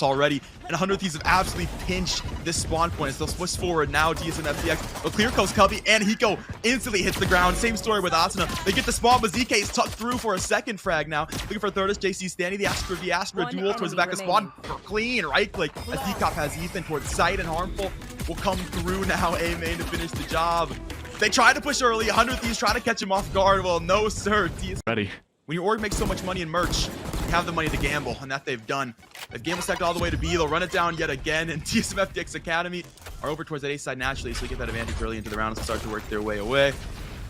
already, and 100 Thieves have absolutely pinched this spawn point as they'll push forward now. TSM FTX will clear coast Cubby, and Hiko instantly hits the ground. Same story with Asuna. They get the spawn, but ZK is tucked through for a second frag now. Looking for third is JC Stanley. The Astra v Astra duel towards the back of spawn for clean right click as Decop has Ethan towards sight, and Harmful will come through now. A main to finish the job. They try to push early. 100 Thieves try to catch him off guard. Well, no sir. Ready. When your org makes so much money in merch, you have the money to gamble, and that they've done. They've gamble stacked all the way to B. They'll run it down yet again, and TSM FTX Academy are over towards that A side naturally, so they get that advantage early into the round and start to work their way away.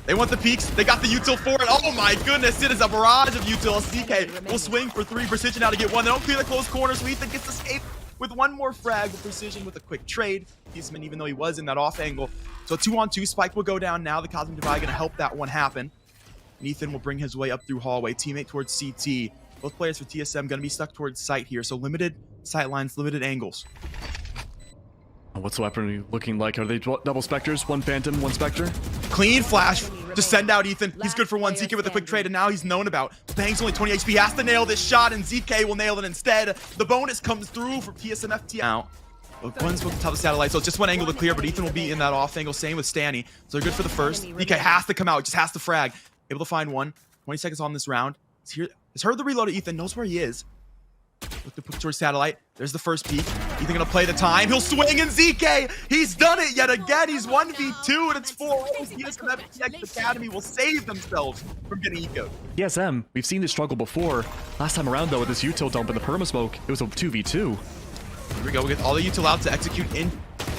They want the peaks. They got the util for it. Oh my goodness, it is a barrage of util. CK will swing for 3. Precision now to get 1. They don't clear the close corner, so Ethan gets escaped with 1 more frag with Precision with a quick trade. TSM, even though he was in that off angle. So 2-on-2, Spike will go down now. The Cosmic Divide going to help that one happen. And Ethan will bring his way up through hallway. Teammate towards CT. Both players for TSM going to be stuck towards sight here. So limited sight lines, limited angles. What's the weaponry looking like? Are they double Spectres? 1 Phantom, 1 Spectre? Clean flash to send out Ethan. He's good for 1. ZK with a quick trade, and now he's known about. Bang's only 20 HP. Has to nail this shot, and ZK will nail it instead. The bonus comes through for TSM FT out. One's supposed to tell the satellite, so it's just 1 angle to clear, but Ethan will be in that off angle. Same with Stanny. So they're good for the first. DK has to come out, just has to frag. Able to find 1. 20 seconds on this round. He's here. Has heard the reload of Ethan, knows where he is. Look to put towards satellite. There's the first peek. Ethan gonna play the time. He'll swing, and ZK, he's done it yet again. He's 1v2, and it's 4. TSM FTX Academy will save themselves from getting ecoed. TSM, we've seen this struggle before. Last time around, though, with this util dump and the perma-smoke, it was a 2v2. Here we go. We get all the util out to execute in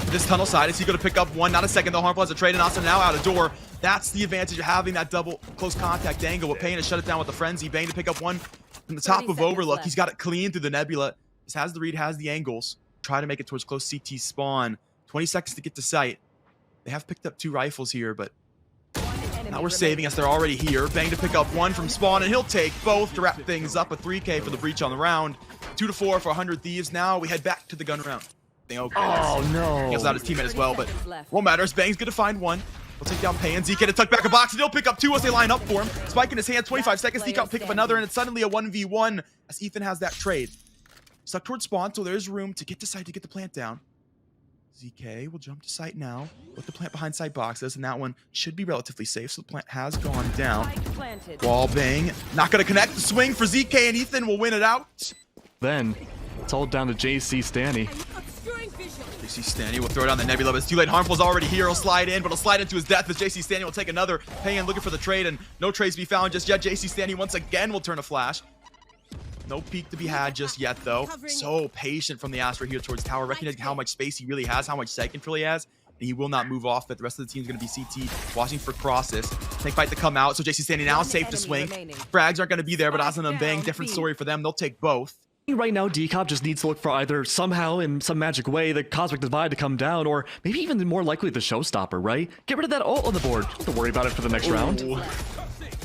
this tunnel side. Is he going to pick up 1? Not a second, though. Harmful has a trade, and also now out of door. That's the advantage of having that double close contact angle. With Payne to shut it down with the Frenzy. Bang to pick up 1 from the top of Overlook. He's got it clean through the Nebula. This has the read, has the angles. Try to make it towards close CT spawn. 20 seconds to get to sight. They have picked up 2 rifles here, but now we're saving us. They're already here. Bang to pick up 1 from spawn, and he'll take both to wrap things up. A 3K for the breach on the round. 2-4 for 100 Thieves. Now we head back to the gun round. Okay, oh no! He has out his teammate as well, but won't matter. Bang's gonna find 1. We'll take down Payne. ZK to tuck back a box, and he'll pick up 2 as they line up for him. Spike in his hand, 25 seconds. Zeke out, pick up another, and it's suddenly a 1v1 as Ethan has that trade. Stuck towards spawn, so there's room to get to site to get the plant down. ZK will jump to site now. Put the plant behind site boxes, and that one should be relatively safe, so the plant has gone down. Wall bang. Not going to connect. The swing for ZK, and Ethan will win it out. Then, it's all down to JC Stanny. JC Stanny will throw it on the Nebula, but it's too late. Harmful's already here. He'll slide in, but he'll slide into his death as JC Stanny will take another. Payne looking for the trade, and no trades to be found just yet. JC Stanny once again will turn a flash. No peek to be had just yet, though. So patient from the Astra here towards tower, recognizing how much space he really has, how much site control he has, and he will not move off. But the rest of the team is going to be CT, watching for crosses. Tank fight to come out, so JC Stanny now safe to swing. Frags aren't going to be there, but Asuna and Bang, different story for them. They'll take both. Right now, Decop just needs to look for either somehow, in some magic way, the Cosmic Divide to come down, or maybe even more likely the Showstopper, right? Get rid of that ult on the board. Don't have to worry about it for the next round.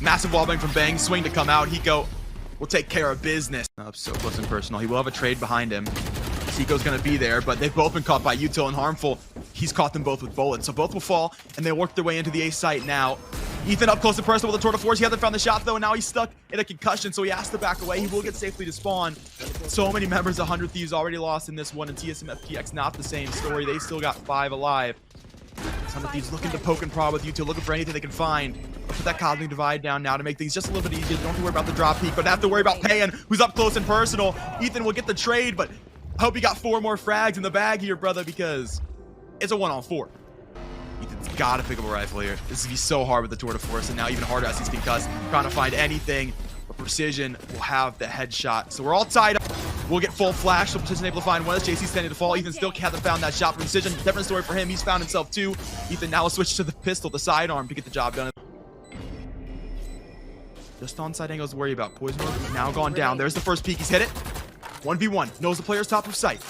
Massive wall bang from Bang, swing to come out. Hiko will take care of business. Up so close and personal. He will have a trade behind him. Hiko's going to be there, but they've both been caught by util and Harmful. He's caught them both with bullets, so both will fall, and they'll work their way into the A site now. Ethan up close and personal with a tour de force. He hasn't found the shot, though, and now he's stuck in a concussion, so he has to back away. He will get safely to spawn. So many members of 100 Thieves already lost in this one, and TSM FTX not the same story. They still got 5 alive. 100 Thieves looking to poke and prod with util, looking for anything they can find. Put that Cosmic Divide down now to make things just a little bit easier. Don't have to worry about the drop peek, but have to worry about Payne, who's up close and personal. Ethan will get the trade, but I hope he got 4 more frags in the bag here, brother, because it's a 1-on-4. Ethan's got to pick up a rifle here. This is going to be so hard with the tour de force, and now even harder as he's concussed. Trying to find anything, but Precision will have the headshot. So we're all tied up. We'll get full flash, so Precision able to find 1 as JC's standing to fall. Ethan still hasn't found that shot. Precision, different story for him. He's found himself 2. Ethan now will switch to the pistol, the sidearm, to get the job done. Just on side angles to worry about. Poison Orb now gone down. There's the first peek. He's hit it. 1v1. Knows the player's top of sight.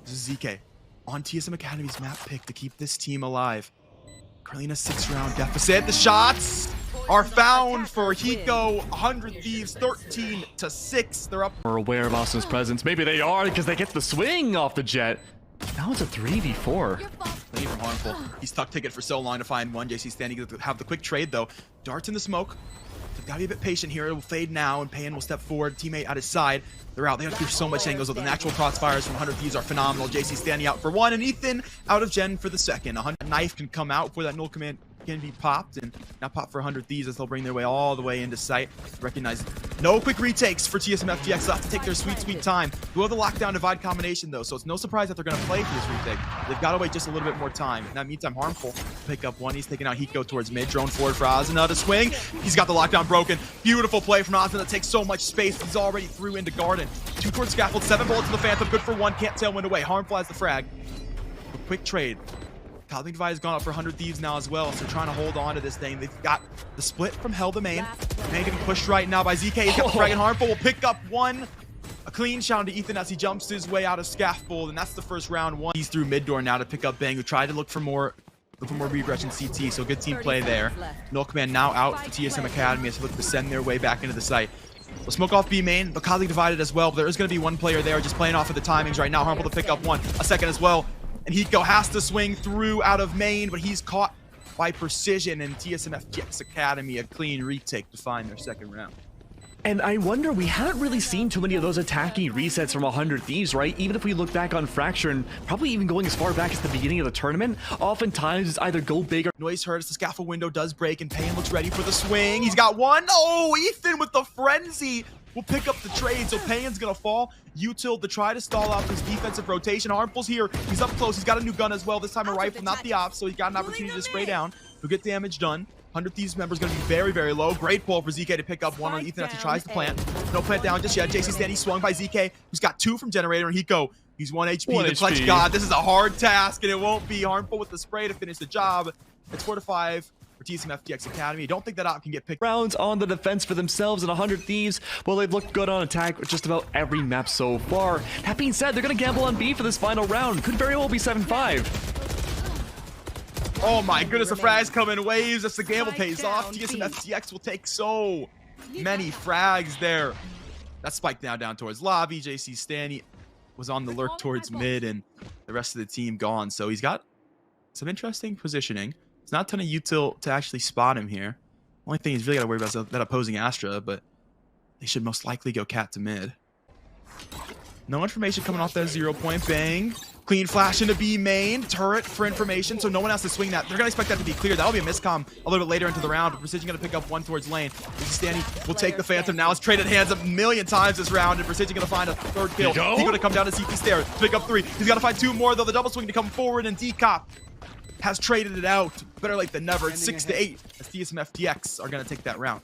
This is ZK on TSM Academy's map pick to keep this team alive. Currently in a 6-round deficit. The shots are found for Hiko. 100 Thieves 13-6. They're up. We're aware of Austin's presence. Maybe they are because they get the swing off the jet. Now it's a 3v4. Plenty from Harmful. He's stuck ticket for so long to find 1. JC standing to have the quick trade, though. Darts in the smoke. So gotta be a bit patient here. It will fade now, and Pan will step forward. Teammate at his side. They're out. They have to clear so much angles, but the natural crossfires from 100 Thieves are phenomenal. JC standing out for one, and Ethan out of Gen for the second. 100 knife can come out before that null command can be popped, and now pop for 100 Thieves as they'll bring their way all the way into sight. Recognize no quick retakes for TSM FTX. They'll have to take their sweet time. We'll have the lockdown divide combination though, so it's no surprise that they're going to play for this retake. They've got to wait just a little bit more time. In that meantime, Harmful pick up one. He's taking out Hiko towards mid. Drone forward for Ozuna to swing. He's got the lockdown broken. Beautiful play from Ozuna that takes so much space. He's already through into Garden. 2 towards Scaffold, 7 bullets to the Phantom. Good for 1. Can't tailwind away. Harmful has the frag. A quick trade. Cosmic Divide has gone up for 100 Thieves now as well, so they're trying to hold on to this thing. They've got the split from Hell to main. Main getting pushed right now by ZK. He's got the frag, and Harmful will pick up one. A clean shot to Ethan as he jumps his way out of Scaffold, and that's the first round one. He's through mid door now to pick up Bang, who tried to look for more regression CT, so good team play there. Null Command now out for TSM Academy as they look to send their way back into the site. We'll smoke off B main, but Cosmic divided as well. But there is going to be one player there just playing off of the timings right now. Harmful to pick up one, a second as well. And Hiko has to swing through out of main, but he's caught by Precision, and TSM FTX Academy a clean retake to find their second round. And I wonder, we haven't really seen too many of those attacking resets from 100 Thieves, right? Even if we look back on Fracture, and probably even going as far back as the beginning of the tournament, oftentimes it's either go big or... Noise heard as the Scaffold window does break, and Payan looks ready for the swing. He's got one. Oh, Ethan with the frenzy will pick up the trade, so Payan's gonna fall. Util to try to stall out this defensive rotation. Harmful's here. He's up close. He's got a new gun as well. This time a rifle, not the off, so he's got an opportunity to spray down. He'll get damage done. 100 Thieves member's gonna be very, very low. Great pull for ZK to pick up one on Ethan as he tries to plant. No plant down just yet. JC Standy swung by ZK, who's got 2 from Generator, and Hiko, he's 1 HP. The clutch god, this is a hard task, and it won't be. Harmful with the spray to finish the job. It's 4-5 for TSM FTX Academy. Don't think that op can get picked. Rounds on the defense for themselves, and 100 Thieves, well, they've looked good on attack with just about every map so far. That being said, they're gonna gamble on B for this final round. Could very well be 7-5. Oh my goodness, the frags come in waves as the gamble pays off. TSM FTX will take so many frags there. That spike now down towards lobby. JC Stanny was on the lurk towards mid, and the rest of the team gone. So he's got some interesting positioning. It's not a ton of util to actually spot him here. Only thing he's really got to worry about is that opposing Astra, but they should most likely go cat to mid. No information coming off that 0-point Bang. Clean flash into B main. Turret for information, so no one has to swing that. They're going to expect that to be cleared. That'll be a miscomm a little bit later into the round, but Precision going to pick up one towards lane. Stanny will take the Phantom now. It's traded hands a million times this round, and Precision going to find a third kill. He's going to come down to CT stair to pick up 3. He's got to find 2 more, though. The double swing to come forward, and D-Cop has traded it out. Better late than never. It's 6-8 as TSM FTX are going to take that round.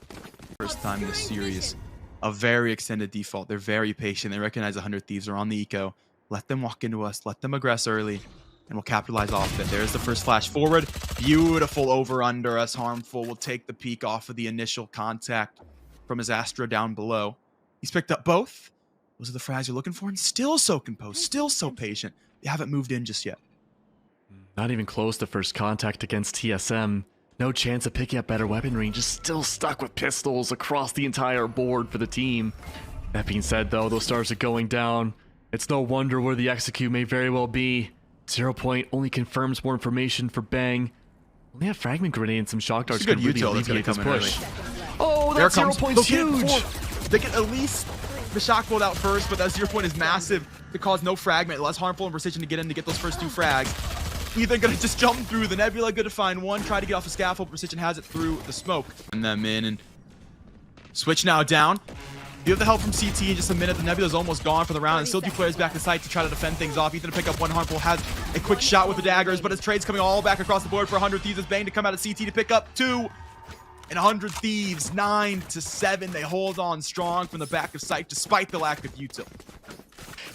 First time in this series, a very extended default. They're very patient. They recognize 100 Thieves are on the eco. Let them walk into us. Let them aggress early, and we'll capitalize off it. There's the first flash forward. Beautiful over under us. Harmful will take the peak off of the initial contact from his Astra down below. He's picked up both. Those are the frags you're looking for, and still so composed, still so patient. They haven't moved in just yet. Not even close to first contact against TSM. No chance of picking up better weaponry, just still stuck with pistols across the entire board for the team. That being said, though, those stars are going down. It's no wonder where the execute may very well be. 0-point only confirms more information for Bang. Only have fragment grenade and some shock darts could really alleviate this push. Oh, that 0-point's huge! They get at least the shock bolt out first, but that 0-point is massive to cause no fragment. Less Harmful and Precision to get in to get those first 2 frags. Ethan gonna just jump through the nebula, good to find one. Try to get off the scaffold. Precision has it through the smoke. And them in, and switch now down. You have the help from CT in just a minute. The nebula's almost gone for the round, and still 2 players back to site to try to defend things off. Ethan to pick up one. Harmful has a quick shot with the daggers, but his trade's coming all back across the board for 100 Thieves. It's Bang to come out of CT to pick up 2. And 100 Thieves, 9-7. They hold on strong from the back of site despite the lack of util.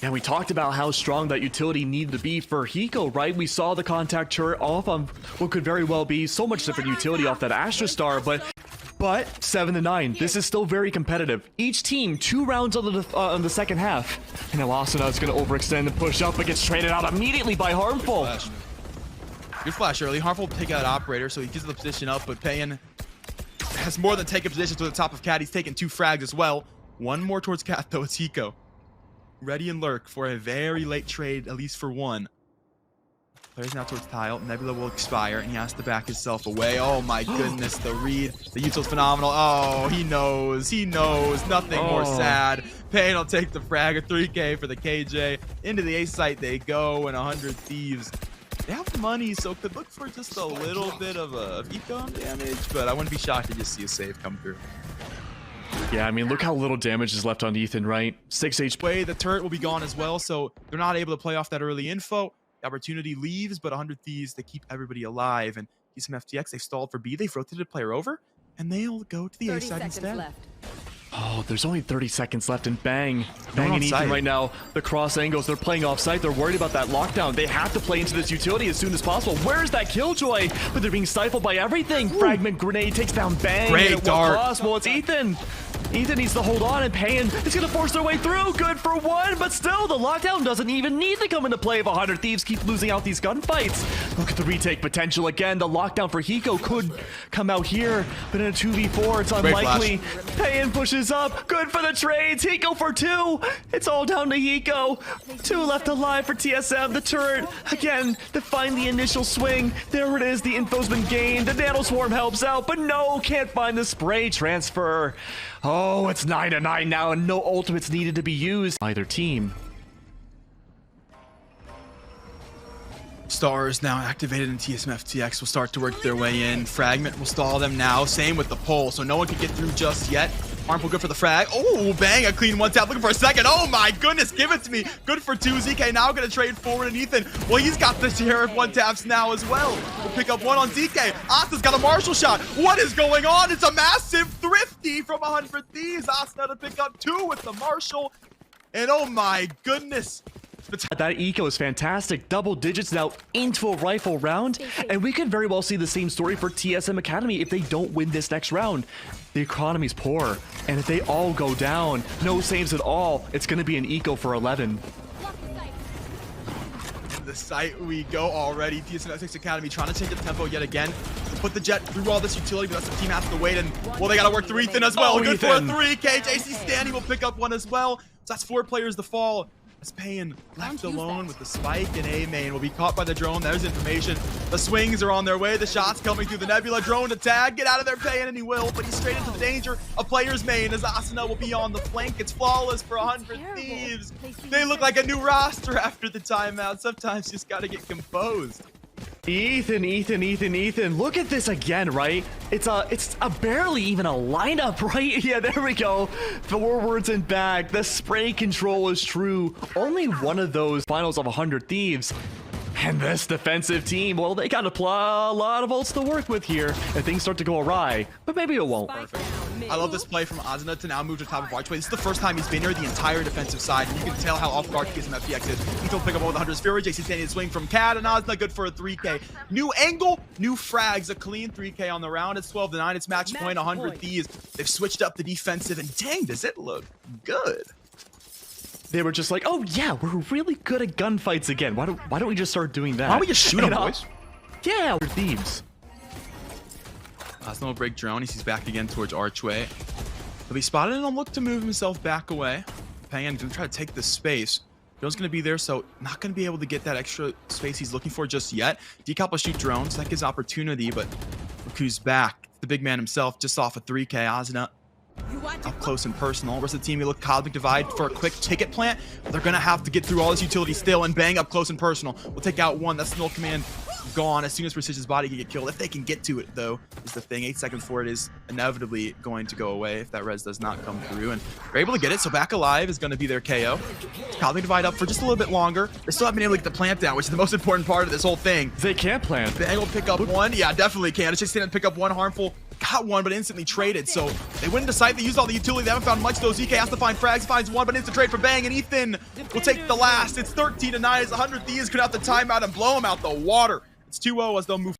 Yeah, we talked about how strong that utility needed to be for Hiko, right? We saw the contact turret off on what could very well be so much different utility off that Astra Star, but 7-9. This is still very competitive. Each team 2 rounds on the second half. And now Asuna is going to overextend and push up, but gets traded out immediately by Harmful. Good flash early. Harmful will take out Operator, so he gives the position up, but Payan has more than taken position to the top of Cat. He's taken 2 frags as well. One more towards Cat, though. It's Hiko. Ready and lurk for a very late trade, at least for one. Players now towards tile. Nebula will expire, and he has to back himself away. Oh my goodness, the read. The util's phenomenal. Oh, he knows. He knows. Nothing more sad. Pain will take the frag of 3K for the KJ. Into the A site they go, and 100 Thieves. They have the money, so could look for just a little bit of econ damage, but I wouldn't be shocked to just see a save come through. Yeah, I mean, look how little damage is left on Ethan, right? 6 HP. The turret will be gone as well, so they're not able to play off that early info. The opportunity leaves, but 100 Thieves, they keep everybody alive. And TSM FTX, they stalled for B. They've rotated a player over, and they'll go to the A side instead. Left. Oh, there's only 30 seconds left, and Bang and Ethan right now. The cross angles, they're playing offside. They're worried about that lockdown. They have to play into this utility as soon as possible. Where's that Killjoy? But they're being stifled by everything. Ooh. Fragment grenade takes down Bang. Great dart. Well, it's Ethan. Ethan needs to hold on, and Payan is going to force their way through. Good for one, but still, the lockdown doesn't even need to come into play if 100 Thieves keep losing out these gunfights. Look at the retake potential again. The lockdown for Hiko could come out here, but in a 2v4, it's unlikely. Payan pushes up. Good for the trades. Hiko for 2. It's all down to Hiko. 2 left alive for TSM. The turret, again, to find the initial swing. There it is. The info's been gained. The Nano Swarm helps out, but no, can't find the spray transfer. Oh, it's 9-9 now, and no ultimates needed to be used. Either team. Stars now activated in TSM FTX will start to work their way in. Fragment will stall them now. Same with the pole, so no one can get through just yet. Harmful good for the frag. Oh, Bang, a clean one tap. Looking for a second. Oh my goodness, give it to me. Good for 2. ZK now going to trade forward, and Ethan, well, he's got the Sheriff one taps now as well. We'll pick up one on ZK. Asta's got a Marshall shot. What is going on? It's a massive thrifty from 100 Thieves. Asta to pick up 2 with the Marshall. And oh my goodness. That eco is fantastic. Double digits now into a rifle round, and we could very well see the same story for TSM Academy if they don't win this next round. The economy's poor, and if they all go down, no saves at all, it's going to be an eco for 11. The site we go already. TSM FTX Academy trying to change the tempo yet again. Put the jet through all this utility, but that's the team has to wait. And well, they got to work through Ethan as well. Good Ethan. For a 3. KJC Stanley will pick up one as well. So that's 4 players to fall. As Payan left alone with the spike, and A main will be caught by the drone. There's information. The swings are on their way. The shots coming through the Nebula. Drone to tag. Get out of there, Payan, and he will. But he's straight into the danger of players main as Asuna will be on the flank. It's flawless for 100 Thieves. They look like a new roster after the timeout. Sometimes you just got to get composed. Ethan. Look at this again, right? It's a barely even a lineup, right? Yeah, there we go. Forwards and back. The spray control is true. Only one of those finals of 100 Thieves. And this defensive team, well, they got a lot of ults to work with here, and things start to go awry, but maybe it won't. Perfect. I love this play from Azuna to now move to the top of Archway. This is the first time he's been here, the entire defensive side, and you can tell how off guard TSM FTX is. He can pick up all the 100's Fury. JC standing swing from Cad, and Azuna good for a 3K. New angle, new frags, a clean 3K on the round. It's 12-9. It's match point, 100 Thieves. They've switched up the defensive, and dang, does it look good. They were just like, oh yeah, we're really good at gunfights again. Why don't we just start doing that? Why don't we just shoot them, boys? Yeah, we're Thieves. Azuna will break drone. He sees back again towards Archway. He'll be spotted and he'll look to move himself back away. Payan gonna try to take this space. Drone's gonna be there, so not gonna be able to get that extra space he's looking for just yet. Decop will shoot drones. That gives opportunity, but look who's back. The big man himself, just off a 3K. Azuna up close and personal. Rest of the team, we look Cosmic Divide for a quick ticket plant. They're gonna have to get through all this utility still, and Bang up close and personal. We'll take out one. That's Null Command gone as soon as Precision's body can get killed. If they can get to it, though, is the thing. 8 seconds for it is inevitably going to go away if that res does not come through. And they're able to get it, so back alive is going to be their KO. Cosmic Divide up for just a little bit longer. They still haven't been able to get the plant down, which is the most important part of this whole thing. They can't plant. Bang will pick up one. Yeah, definitely can. It's just stand and pick up one. Harmful got one, but instantly traded. So they went into site. They used all the utility. They haven't found much, though. ZK has to find frags. Finds one, but instant trade for Bang. And Ethan will take the last. It's 13-9 as 100 Thieves could out the timeout and blow him out the water. It's 2-0 as they'll move.